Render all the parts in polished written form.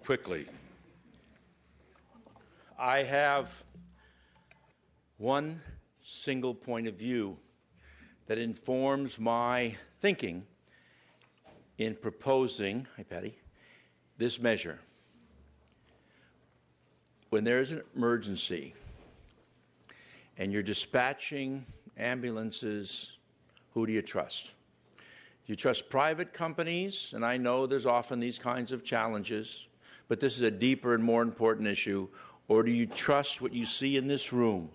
quickly. I have one single point of view that informs my thinking in proposing, hi Patty, this measure. When there's an emergency and you're dispatching ambulances, who do you trust? Do you trust private companies? And I know there's often these kinds of challenges, but this is a deeper and more important issue. Or do you trust what you see in this room?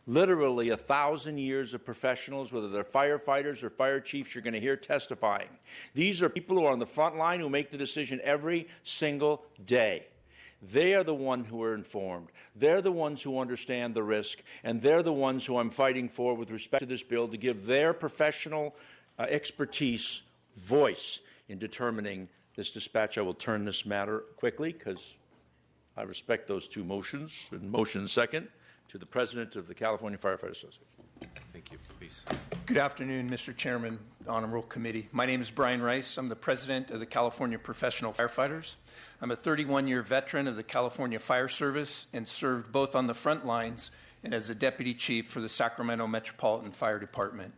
Literally 1,000 years of professionals, whether they're firefighters or fire chiefs, you're going to hear testifying. These are people who are on the front line who make the decision every single day. They are the ones who are informed. They're the ones who understand the risk, and they're the ones who I'm fighting for with respect to this bill to give their professional expertise voice in determining this dispatch. I will turn this matter quickly because I respect those two motions. And motion second to the President of the California Firefighter Association. Thank you. Please. Good afternoon, Mr. Chairman, Honorable Committee. My name is Brian Rice. I'm the President of the California Professional Firefighters. I'm a 31-year veteran of the California Fire Service and served both on the front lines and as a Deputy Chief for the Sacramento Metropolitan Fire Department.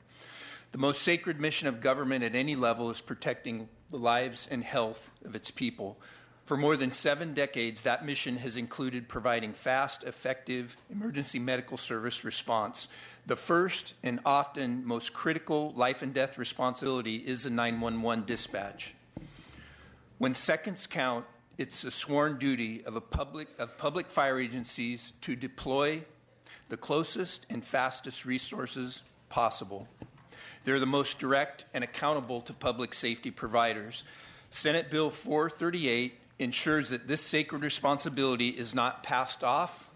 The most sacred mission of government at any level is protecting the lives and health of its people. For more than 7 decades, that mission has included providing fast, effective emergency medical service response. The first and often most critical life and death responsibility is a 911 dispatch. When seconds count, it's a sworn duty of public fire agencies to deploy the closest and fastest resources possible. They're the most direct and accountable to public safety providers. Senate Bill 438 ensures that this sacred responsibility is not passed off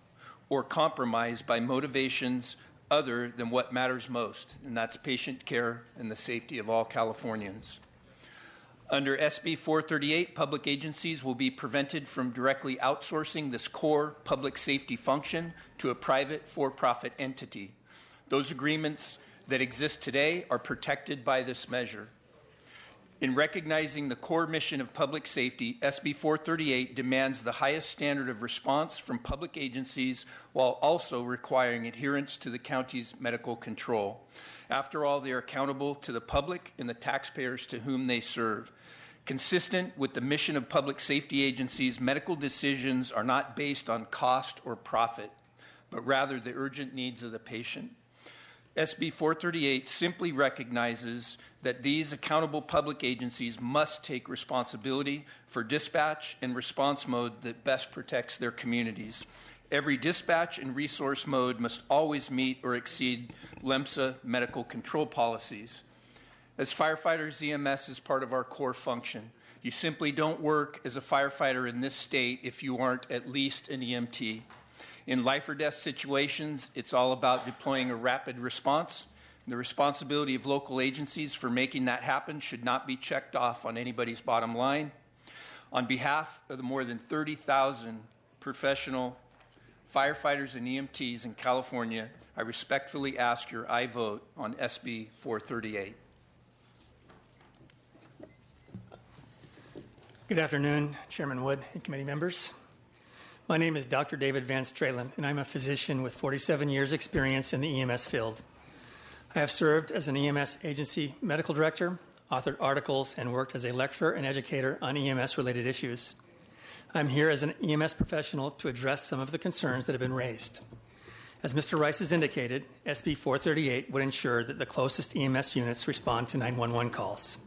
or compromised by motivations other than what matters most, and that's patient care and the safety of all Californians. Under SB 438, public agencies will be prevented from directly outsourcing this core public safety function to a private for-profit entity. Those agreements that exist today are protected by this measure. In recognizing the core mission of public safety, SB 438 demands the highest standard of response from public agencies while also requiring adherence to the county's medical control. After all, they are accountable to the public and the taxpayers to whom they serve. Consistent with the mission of public safety agencies, medical decisions are not based on cost or profit, but rather the urgent needs of the patient. SB 438 simply recognizes that these accountable public agencies must take responsibility for dispatch and response mode that best protects their communities. Every dispatch and resource mode must always meet or exceed LEMSA medical control policies. As firefighters, EMS is part of our core function. You simply don't work as a firefighter in this state if you aren't at least an EMT. In life or death situations, it's all about deploying a rapid response. The responsibility of local agencies for making that happen should not be checked off on anybody's bottom line. On behalf of the more than 30,000 professional firefighters and EMTs in California, I respectfully ask your aye vote on SB 438. Good afternoon, Chairman Wood and committee members. My name is Dr. David Van Stralen, and I'm a physician with 47 years' experience in the EMS field. I have served as an EMS agency medical director, authored articles, and worked as a lecturer and educator on EMS-related issues. I'm here as an EMS professional to address some of the concerns that have been raised. As Mr. Rice has indicated, SB 438 would ensure that the closest EMS units respond to 911 calls.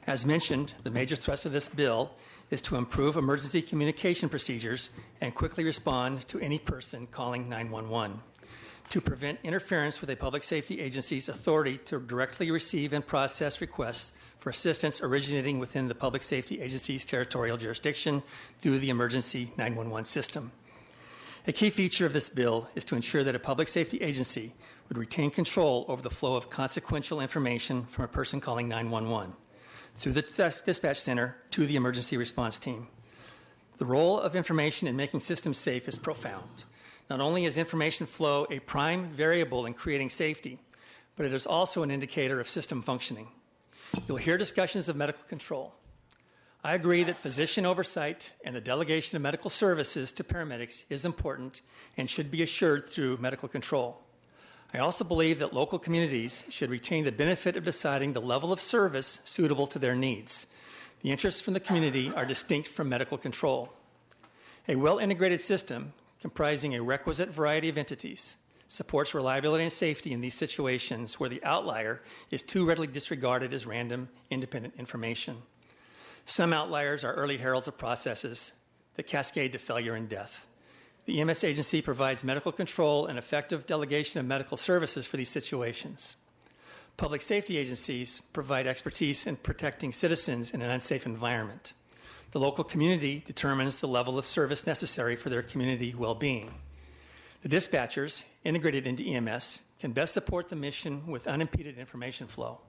As mentioned, the major thrust of this bill is to improve emergency communication procedures and quickly respond to any person calling 911, to prevent interference with a public safety agency's authority to directly receive and process requests for assistance originating within the public safety agency's territorial jurisdiction through the emergency 911 system. A key feature of this bill is to ensure that a public safety agency would retain control over the flow of consequential information from a person calling 911 through the dispatch center to the emergency response team. The role of information in making systems safe is profound. Not only is information flow a prime variable in creating safety, but it is also an indicator of system functioning. You'll hear discussions of medical control. I agree that physician oversight and the delegation of medical services to paramedics is important and should be assured through medical control. I also believe that local communities should retain the benefit of deciding the level of service suitable to their needs. The interests from the community are distinct from medical control. A well-integrated system comprising a requisite variety of entities supports reliability and safety in these situations where the outlier is too readily disregarded as random, independent information. Some outliers are early heralds of processes that cascade to failure and death. The EMS agency provides medical control and effective delegation of medical services for these situations. Public safety agencies provide expertise in protecting citizens in an unsafe environment. The local community determines the level of service necessary for their community well-being. The dispatchers, integrated into EMS, can best support the mission with unimpeded information flow.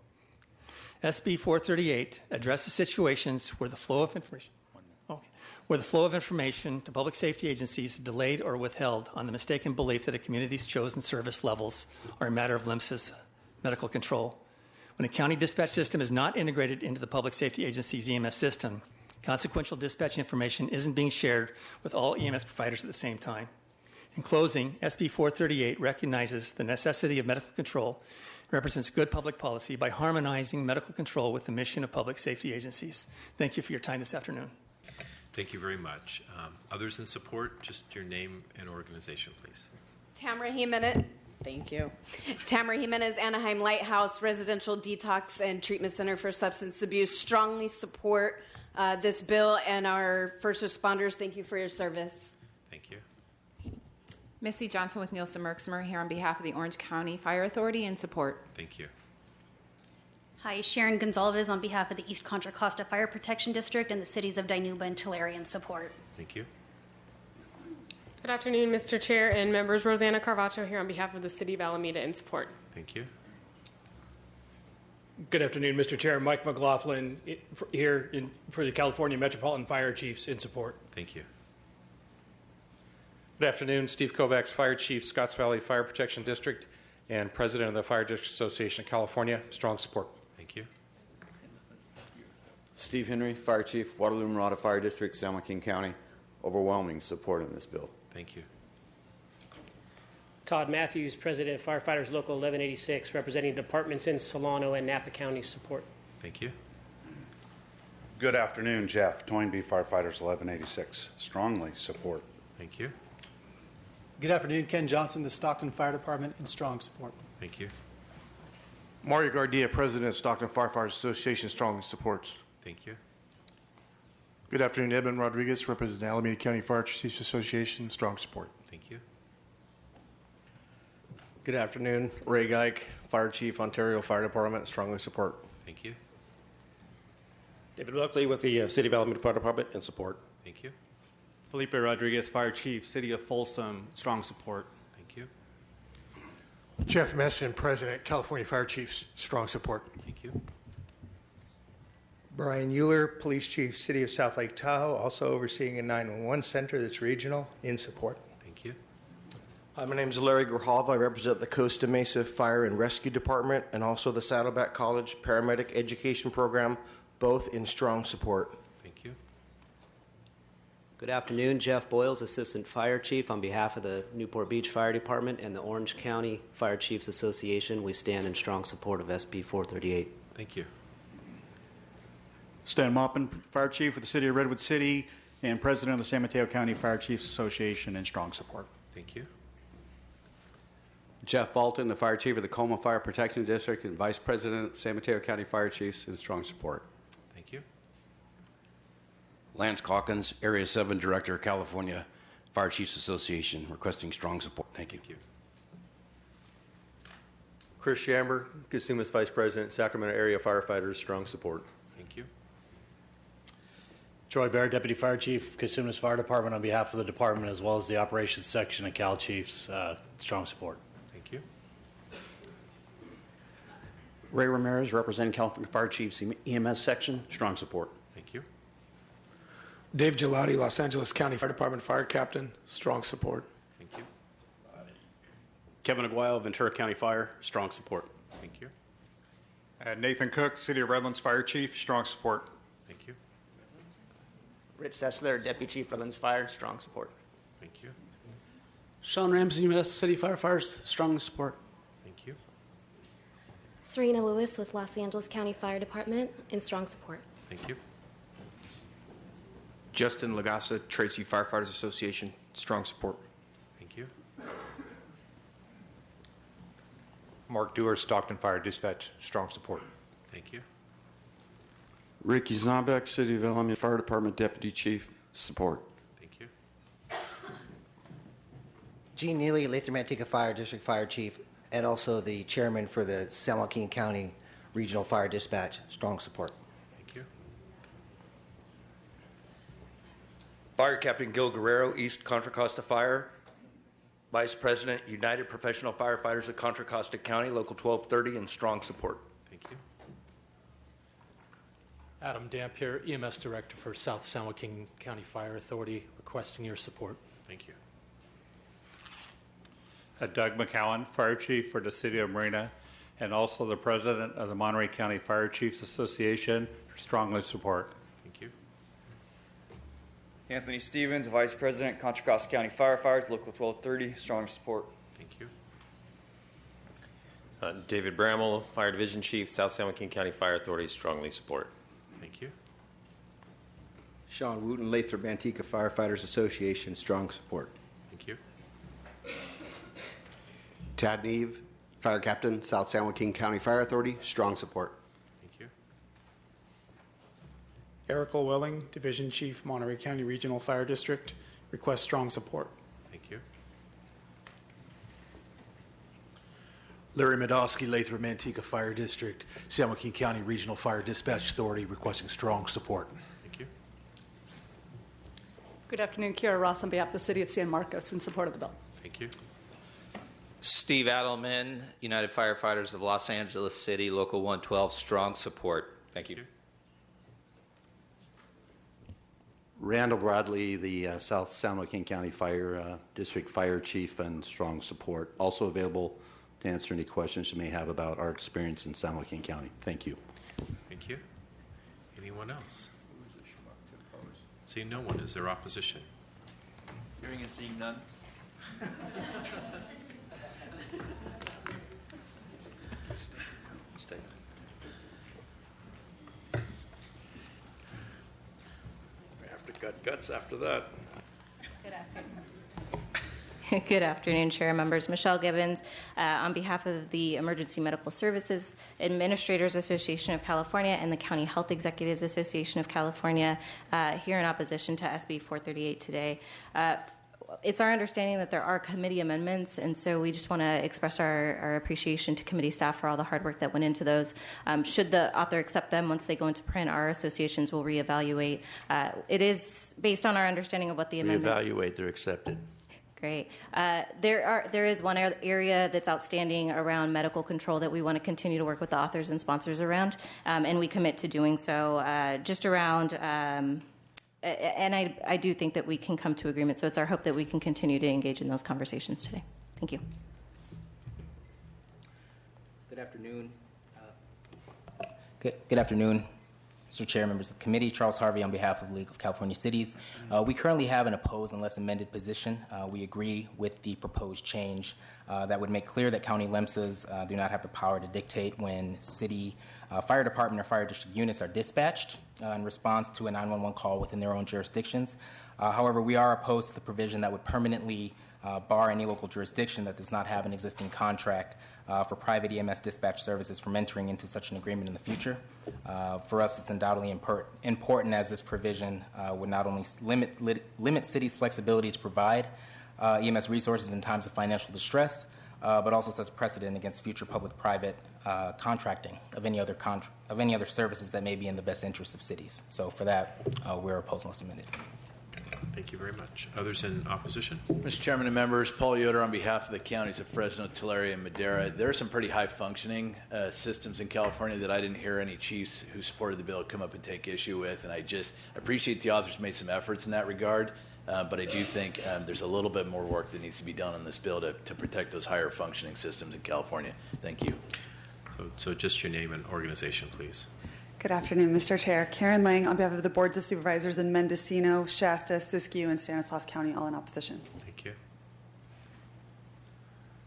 SB 438 addresses situations where the flow of information to public safety agencies is delayed or withheld on the mistaken belief that a community's chosen service levels are a matter of LIMS's medical control. When a county dispatch system is not integrated into the public safety agency's EMS system, consequential dispatch information isn't being shared with all EMS providers at the same time. In closing, SB 438 recognizes the necessity of medical control and represents good public policy by harmonizing medical control with the mission of public safety agencies. Thank you for your time this afternoon. Thank you very much. Others in support, just your name and organization, please. Tamara Jimenez. Thank you. Tamara Jimenez, Anaheim Lighthouse Residential Detox and Treatment Center for Substance Abuse. Strongly support this bill, and our first responders, thank you for your service. Thank you. Missy Johnson with Nielsen Merksmer here on behalf of the Orange County Fire Authority in support. Thank you. Hi, Sharon Gonzalez on behalf of the East Contra Costa Fire Protection District and the cities of Dinuba and Tulare in support. Thank you. Good afternoon, Mr. Chair and members. Rosanna Carvacho here on behalf of the City of Alameda in support. Thank you. Good afternoon, Mr. Chair. Mike McLaughlin here for the California Metropolitan Fire Chiefs in support. Thank you. Good afternoon, Steve Kovacs, Fire Chief, Scotts Valley Fire Protection District, and President of the Fire District Association of California. Strong support. Thank you. Steve Henry, Fire Chief, Waterloo Murata Fire District, San Joaquin County. Overwhelming support in this bill. Thank you. Todd Matthews, President of Firefighters Local 1186, representing departments in Solano and Napa County support. Thank you. Good afternoon, Jeff Toynbee, Firefighters 1186. Strongly support. Thank you. Good afternoon, Ken Johnson, the Stockton Fire Department, in strong support. Thank you. Mario Gardia, President of Stockton Firefighters Association, strongly supports. Thank you. Good afternoon, Edmund Rodriguez, representing Alameda County Fire Chiefs Association, strong support. Thank you. Good afternoon, Ray Geik, Fire Chief, Ontario Fire Department, strongly support. Thank you. David Buckley with the City of Alameda Fire Department in support. Thank you. Felipe Rodriguez, Fire Chief, City of Folsom, strong support. Thank you. Jeff Messin, President, California Fire Chiefs, strong support. Thank you. Brian Euler, Police Chief, City of South Lake Tahoe, also overseeing a 911 center that's regional, in support. Thank you. Hi, my name is Larry Grijalva. I represent the Costa Mesa Fire and Rescue Department and also the Saddleback College Paramedic Education Program, both in strong support. Thank you. Good afternoon, Jeff Boyles, Assistant Fire Chief. On behalf of the Newport Beach Fire Department and the Orange County Fire Chiefs Association, we stand in strong support of SB 438. Thank you. Stan Maupin, Fire Chief with the City of Redwood City and President of the San Mateo County Fire Chiefs Association, in strong support. Thank you. Jeff Bolton, the Fire Chief of the Colma Fire Protection District and Vice President, San Mateo County Fire Chiefs, in strong support. Thank you. Lance Calkins, Area 7 Director, California Fire Chiefs Association, requesting strong support. Thank you. Thank you. Chris Shamber, Casumas Vice President, Sacramento Area Firefighters, strong support. Thank you. Troy Bear, Deputy Fire Chief, Casumas Fire Department, on behalf of the department as well as the Operations Section of Cal Chiefs, strong support. Thank you. Ray Ramirez, representing California Fire Chiefs EMS Section, strong support. Thank you. Dave Gelati, Los Angeles County Fire Department Fire Captain, strong support. Thank you. Kevin Aguayo, Ventura County Fire, strong support. Thank you. Nathan Cook, City of Redlands Fire Chief, strong support. Thank you. Rich Sessler, Deputy Chief, Redlands Fire, strong support. Thank you. Sean Ramsey, Modesto City Firefighters, strong support. Thank you. Serena Lewis with Los Angeles County Fire Department, in strong support. Thank you. Justin Lagasa, Tracy Firefighters Association, strong support. Thank you. Mark Dewar, Stockton Fire Dispatch, strong support. Thank you. Ricky Zombek, City of Alameda Fire Department Deputy Chief, support. Thank you. Gene Neely, Lathrop Manteca Fire District Fire Chief, and also the chairman for the San Joaquin County Regional Fire Dispatch, strong support. Thank you. Fire Captain Gil Guerrero, East Contra Costa Fire, Vice President, United Professional Firefighters of Contra Costa County, Local 1230, and strong support. Thank you. Adam Dampier, EMS Director for South San Joaquin County Fire Authority, requesting your support. Thank you. Doug McCowan, Fire Chief for the City of Marina, and also the President of the Monterey County Fire Chiefs Association, strongly support. Thank you. Anthony Stevens, Vice President, Contra Costa County Firefighters, Local 1230, strong support. Thank you. David Bramall, Fire Division Chief, South San Joaquin County Fire Authority, strongly support. Thank you. Sean Wooten, Lathrop Manteca Firefighters Association, strong support. Thank you. Tad Neve, Fire Captain, South San Joaquin County Fire Authority, strong support. Thank you. Eric Welling, Division Chief, Monterey County Regional Fire District, request strong support. Thank you. Larry Medosky, Lathrop Manteca Fire District, San Joaquin County Regional Fire Dispatch Authority, requesting strong support. Thank you. Good afternoon, Kiara Ross on behalf of the City of San Marcos in support of the bill. Thank you. Steve Adelman, United Firefighters of Los Angeles City, Local 112, strong support. Thank you. Randall Bradley, the South San Joaquin County Fire District Fire Chief, and strong support. Also available to answer any questions you may have about our experience in San Joaquin County. Thank you. Thank you. Anyone else? Seeing no one, is there opposition? Hearing and seeing none. Stay. We have to gut guts after that. Good afternoon. Good afternoon, Chair, members. Michelle Gibbons, on behalf of the Emergency Medical Services Administrators Association of California and the County Health Executives Association of California, here in opposition to SB 438 today. It's our understanding that there are committee amendments, and so we just want to express our appreciation to committee staff for all the hard work that went into those. Should the author accept them, once they go into print, our associations will reevaluate. It is based on our understanding of what the amendment... Reevaluate, they're accepted. Great. There is one area that's outstanding around medical control that we want to continue to work with the authors and sponsors around, and we commit to doing so just around... and I do think that we can come to agreement. So it's our hope that we can continue to engage in those conversations today. Thank you. Good afternoon. Good afternoon, Mr. Chair, members of the committee. Charles Harvey on behalf of the League of California Cities. We currently have an opposed unless amended position. We agree with the proposed change that would make clear that county LEMSAs do not have the power to dictate when city fire department or fire district units are dispatched in response to a 911 call within their own jurisdictions. However, we are opposed to the provision that would permanently bar any local jurisdiction that does not have an existing contract for private EMS dispatch services from entering into such an agreement in the future. For us, it's undoubtedly important as this provision would not only limit cities' flexibility to provide EMS resources in times of financial distress, but also sets precedent against future public-private contracting of any other services that may be in the best interest of cities. So for that, we're opposed unless amended. Thank you very much. Others in opposition? Mr. Chairman and members, Paul Yoder on behalf of the counties of Fresno, Tulare, and Madera. There are some pretty high-functioning systems in California that I didn't hear any chiefs who supported the bill come up and take issue with, and I just appreciate the authors made some efforts in that regard. But I do think there's a little bit more work that needs to be done on this bill to protect those higher functioning systems in California. Thank you. So just your name and organization, please. Good afternoon, Mr. Chair. Karen Lang on behalf of the Boards of Supervisors in Mendocino, Shasta, Siskiyou, and Stanislaus County, all in opposition. Thank you.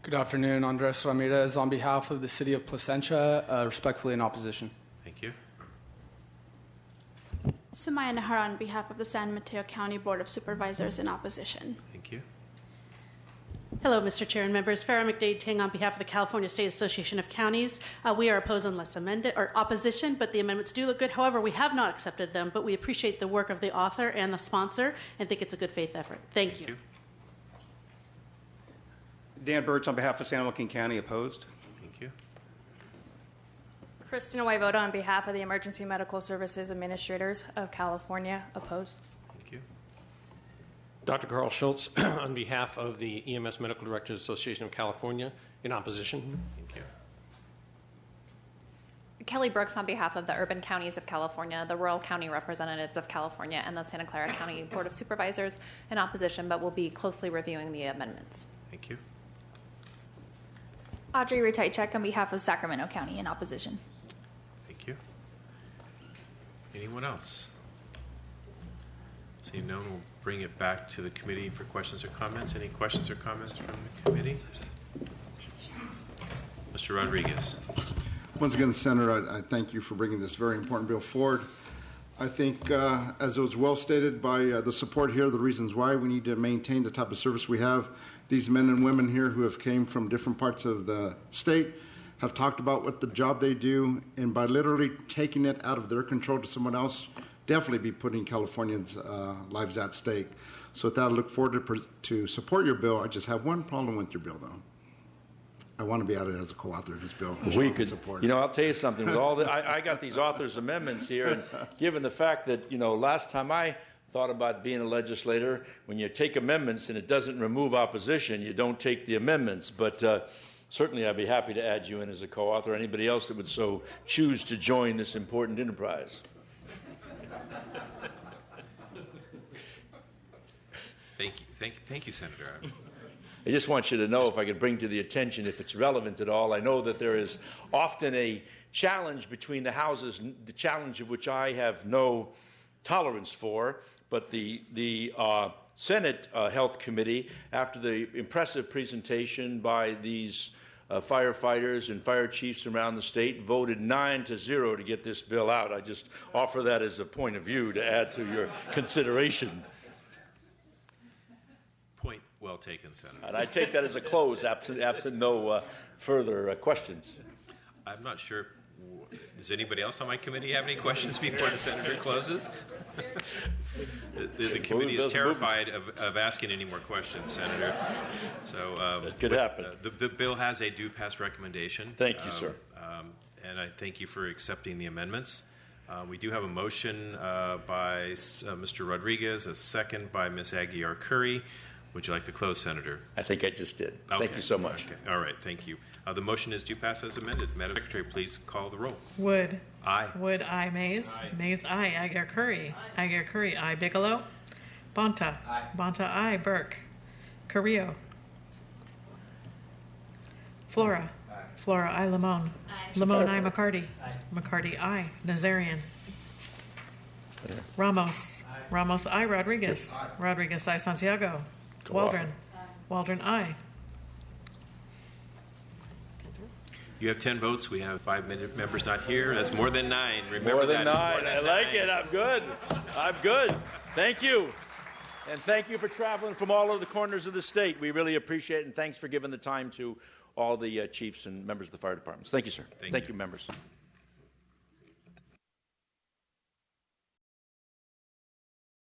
Good afternoon, Andres Ramirez on behalf of the City of Placentia, respectfully in opposition. Thank you. Sumaya Nahar on behalf of the San Mateo County Board of Supervisors in opposition. Thank you. Hello, Mr. Chair and members. Farah McDade Ting on behalf of the California State Association of Counties. We are opposed unless amended, or opposition, but the amendments do look good. However, we have not accepted them, but we appreciate the work of the author and the sponsor and think it's a good faith effort. Thank you. Dan Birch on behalf of San Joaquin County, opposed. Thank you. Kristen Waivoda on behalf of the Emergency Medical Services Administrators of California, opposed. Thank you. Dr. Carl Schultz on behalf of the EMS Medical Directors Association of California, in opposition. Thank you. Kelly Brooks on behalf of the Urban Counties of California, the Rural County Representatives of California, and the Santa Clara County Board of Supervisors, in opposition, but will be closely reviewing the amendments. Thank you. Audrey Ratajczak on behalf of Sacramento County, in opposition. Thank you. Anyone else? Seeing no one, we'll bring it back to the committee for questions or comments. Any questions or comments from the committee? Mr. Rodriguez. Once again, Senator, I thank you for bringing this very important bill forward. I think, as it was well stated by the support here, the reasons why we need to maintain the type of service we have. These men and women here who have came from different parts of the state have talked about what the job they do, and by literally taking it out of their control to someone else, definitely be putting Californians' lives at stake. So with that, I look forward to support your bill. I just have one problem with your bill, though. I want to be added as a co-author of this bill. We could support it. I'll tell you something. With all the, I got these authors' amendments here, and given the fact that, last time I thought about being a legislator, when you take amendments and it doesn't remove opposition, you don't take the amendments. But certainly I'd be happy to add you in as a co-author, anybody else that would so choose to join this important enterprise. Thank you, Senator. I just want you to know, if I could bring to the attention, if it's relevant at all, I know that there is often a challenge between the houses, the challenge of which I have no tolerance for, but the Senate Health Committee, after the impressive presentation by these firefighters and fire chiefs around the state, voted 9-0 to get this bill out. I just offer that as a point of view to add to your consideration. Point well taken, Senator. And I take that as a close, absent no further questions. I'm not sure. Does anybody else on my committee have any questions before the senator closes? the committee is terrified of asking any more questions, Senator. So that could happen. The bill has a due pass recommendation. Thank you, sir. And I thank you for accepting the amendments. We do have a motion by Mr. Rodriguez, a second by Ms. Aguiar Curry. Would you like to close, Senator? I think I just did. Okay. Thank you so much. Okay. All right. Thank you. The motion is due pass as amended. Madam Secretary, please call the roll. Wood. Aye. Wood, aye. Mays. Aye. Mays, aye. Aguiar Curry. Aguiar Curry, aye. Bigelow. Bonta. Aye. Bonta, aye. Burke. Carrillo. Flora. Aye. Flora, aye. Limon. Aye. Limon, aye. McCarty. Aye. McCarty, aye. Nazarian. Ramos. Aye. Ramos, aye. Rodriguez. Aye. Rodriguez, aye. Santiago. Waldron. Waldron, aye. You have 10 votes. We have 5 members not here. That's more than 9. Remember more than that. 9. I like it. I'm good. I'm good. Thank you. And thank you for traveling from all over the corners of the state. We really appreciate it. And thanks for giving the time to all the chiefs and members of the fire departments. Thank you, sir. Thank you, members.